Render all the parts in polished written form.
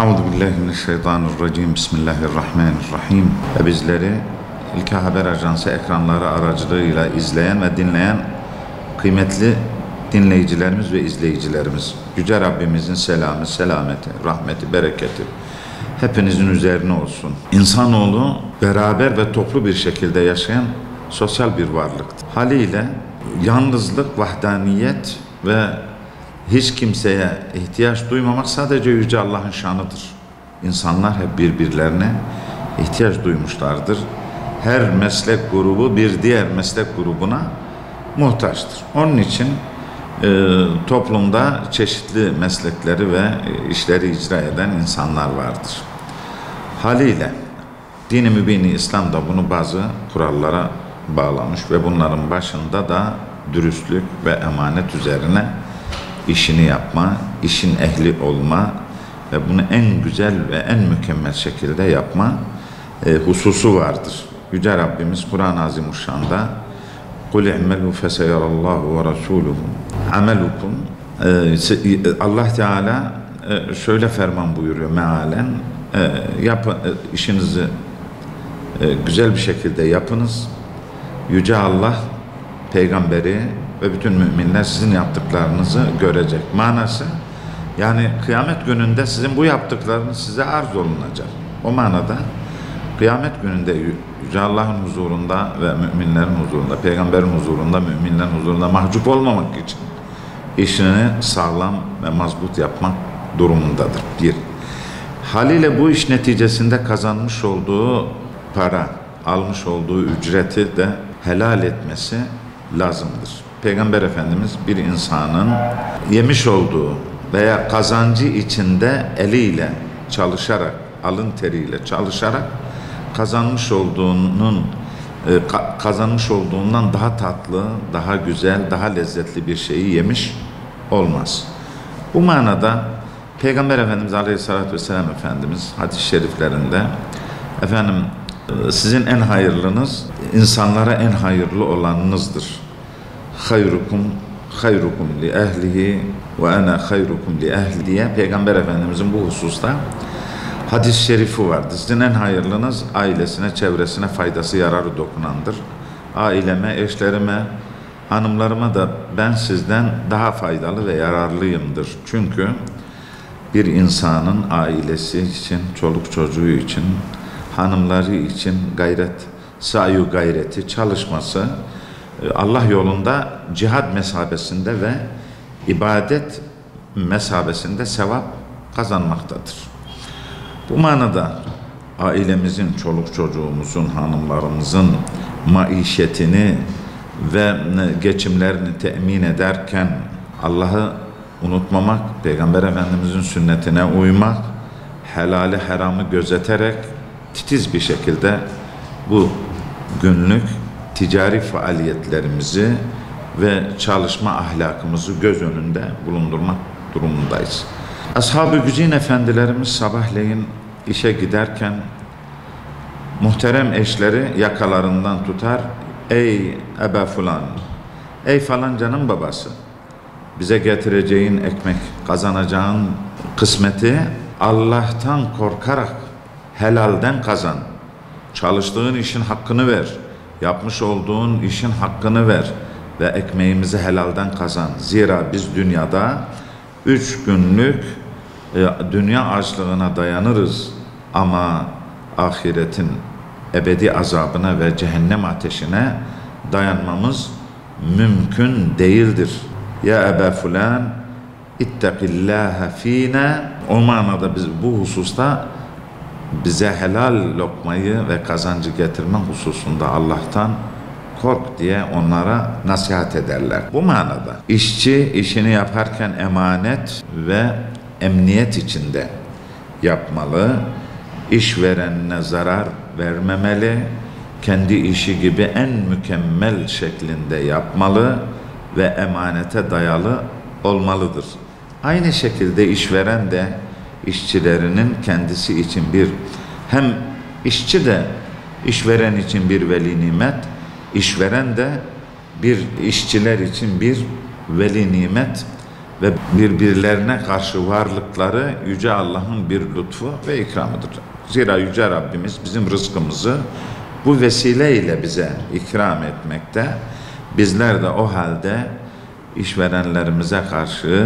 Euzubillahimineşşeytanirracim. Bismillahirrahmanirrahim. Ve bizleri İlke Haber Ajansı ekranları aracılığıyla izleyen ve dinleyen kıymetli dinleyicilerimiz ve izleyicilerimiz, Yüce Rabbimizin selamı, selameti, rahmeti, bereketi hepinizin üzerine olsun. İnsanoğlu beraber ve toplu bir şekilde yaşayan sosyal bir varlıktır. Haliyle yalnızlık, vahdaniyet ve hiç kimseye ihtiyaç duymamak sadece Yüce Allah'ın şanıdır. İnsanlar hep birbirlerine ihtiyaç duymuşlardır. Her meslek grubu bir diğer meslek grubuna muhtaçtır. Onun için toplumda çeşitli meslekleri ve işleri icra eden insanlar vardır. Haliyle Din-i Mübin-i İslam da bunu bazı kurallara bağlamış ve bunların başında da dürüstlük ve emanet üzerine işini yapma, işin ehli olma ve bunu en güzel ve en mükemmel şekilde yapma hususu vardır. Yüce Rabbimiz Kur'an-ı Azimuşşan'da قُلْ اِعْمَلُوا فَسَيَرَ اللّٰهُ وَرَسُولُهُ عَمَلُكُمْ Allah Teala şöyle ferman buyuruyor mealen, işinizi güzel bir şekilde yapınız. Yüce Allah, peygamberi ve bütün müminler sizin yaptıklarınızı görecek. Manası, yani kıyamet gününde sizin bu yaptıklarınız size arz olunacak. O manada kıyamet gününde Yüce Allah'ın huzurunda ve müminlerin huzurunda, peygamberin huzurunda, müminlerin huzurunda mahcup olmamak için işini sağlam ve mazbut yapmak durumundadır. Bir. Haliyle bu iş neticesinde kazanmış olduğu para, almış olduğu ücreti de helal etmesi lazımdır. Peygamber Efendimiz bir insanın yemiş olduğu veya kazancı içinde eliyle çalışarak, alın teriyle çalışarak kazanmış olduğundan daha tatlı, daha güzel, daha lezzetli bir şeyi yemiş olmaz. Bu manada Peygamber Efendimiz Aleyhisselatü Vesselam Efendimiz hadis-i şeriflerinde sizin en hayırlınız insanlara en hayırlı olanınızdır. Hayrukum li ehlihi ve ana hayrukum li ehli diye Peygamber Efendimizin bu hususta hadis-i şerifi vardır. Sizin en hayırlınız ailesine, çevresine faydası, yararı dokunandır. Aileme, eşlerime, hanımlarıma da ben sizden daha faydalı ve yararlıyımdır. Çünkü bir insanın ailesi için, çoluk çocuğu için, hanımları için sayu gayreti, çalışması Allah yolunda cihad mesabesinde ve ibadet mesabesinde sevap kazanmaktadır. Bu manada ailemizin, çoluk çocuğumuzun, hanımlarımızın maişetini ve geçimlerini temin ederken Allah'ı unutmamak, Peygamber Efendimizin sünnetine uymak, helali haramı gözeterek titiz bir şekilde bu günlük ticari faaliyetlerimizi ve çalışma ahlakımızı göz önünde bulundurmak durumundayız. Ashab-ı güzin efendilerimiz sabahleyin işe giderken muhterem eşleri yakalarından tutar, ey Eba Fulan, ey falancanın babası, bize getireceğin ekmek, kazanacağın kısmeti Allah'tan korkarak helalden kazan. Çalıştığın işin hakkını ver. Yapmış olduğun işin hakkını ver. Ve ekmeğimizi helalden kazan. Zira biz dünyada 3 günlük dünya açlığına dayanırız. Ama ahiretin ebedi azabına ve cehennem ateşine dayanmamız mümkün değildir. Ya Eba Fulan İttakillâhe fîne. O manada biz bu hususta bize helal lokmayı ve kazancı getirme hususunda Allah'tan kork diye onlara nasihat ederler. Bu manada işçi işini yaparken emanet ve emniyet içinde yapmalı, işverenine zarar vermemeli, kendi işi gibi en mükemmel şeklinde yapmalı ve emanete dayalı olmalıdır. Aynı şekilde işveren de işçilerinin kendisi için hem işçi de işveren için bir veli nimet, işveren de bir işçiler için bir veli nimet ve birbirlerine karşı varlıkları Yüce Allah'ın bir lütfu ve ikramıdır. Zira Yüce Rabbimiz bizim rızkımızı bu vesileyle bize ikram etmekte. Bizler de o halde işverenlerimize karşı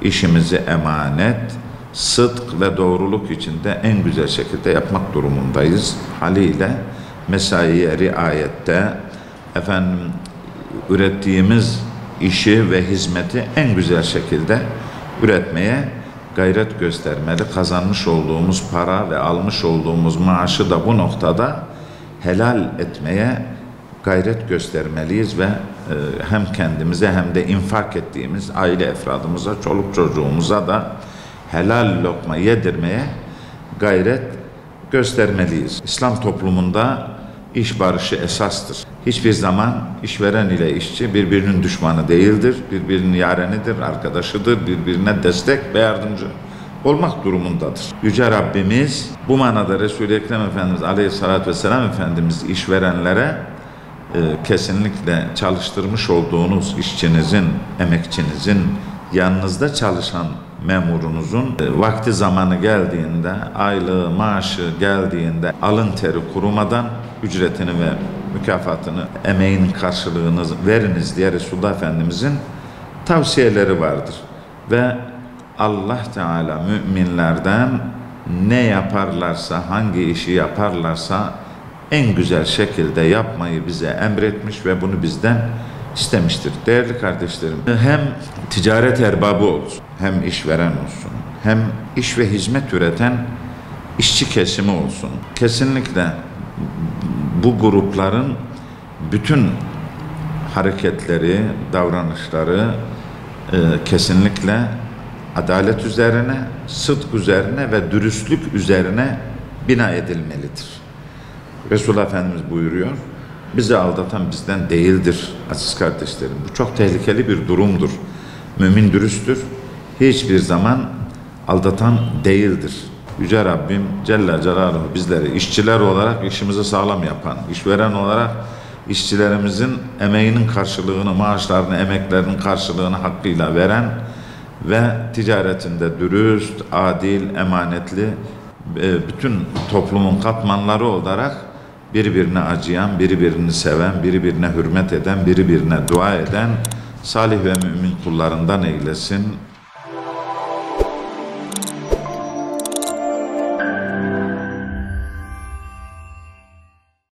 işimizi emanet, sıdk ve doğruluk içinde en güzel şekilde yapmak durumundayız. Haliyle mesaiye riayette, ürettiğimiz işi ve hizmeti en güzel şekilde üretmeye gayret göstermeli. Kazanmış olduğumuz para ve almış olduğumuz maaşı da bu noktada helal etmeye gayret göstermeliyiz ve hem kendimize hem de infak ettiğimiz aile efradımıza, çoluk çocuğumuza da helal lokma yedirmeye gayret göstermeliyiz. İslam toplumunda iş barışı esastır. Hiçbir zaman işveren ile işçi birbirinin düşmanı değildir, birbirinin yarenidir, arkadaşıdır, birbirine destek ve yardımcı olmak durumundadır. Yüce Rabbimiz bu manada Resul-i Ekrem Efendimiz Aleyhisselatü Vesselam Efendimiz işverenlere kesinlikle çalıştırmış olduğunuz işçinizin, emekçinizin, yanınızda çalışan memurunuzun vakti zamanı geldiğinde, aylığı, maaşı geldiğinde alın teri kurumadan ücretini ve mükafatını, emeğinin karşılığını veriniz diye Resulullah Efendimizin tavsiyeleri vardır. Ve Allah Teala müminlerden ne yaparlarsa, hangi işi yaparlarsa en güzel şekilde yapmayı bize emretmiş ve bunu bizden istemiştir. Değerli kardeşlerim, hem ticaret erbabı olsun, hem işveren olsun, hem iş ve hizmet üreten işçi kesimi olsun. Kesinlikle bu grupların bütün hareketleri, davranışları kesinlikle adalet üzerine, sıdk üzerine ve dürüstlük üzerine bina edilmelidir. Resulullah Efendimiz buyuruyor, bizi aldatan bizden değildir aziz kardeşlerim. Bu çok tehlikeli bir durumdur. Mümin dürüsttür, hiçbir zaman aldatan değildir. Yüce Rabbim Celle Celaluhu bizleri işçiler olarak işimizi sağlam yapan, işveren olarak işçilerimizin emeğinin karşılığını, maaşlarını, emeklerinin karşılığını hakkıyla veren ve ticaretinde dürüst, adil, emanetli bütün toplumun katmanları olarak birbirine acıyan, birbirini seven, birbirine hürmet eden, birbirine dua eden salih ve mümin kullarından eylesin.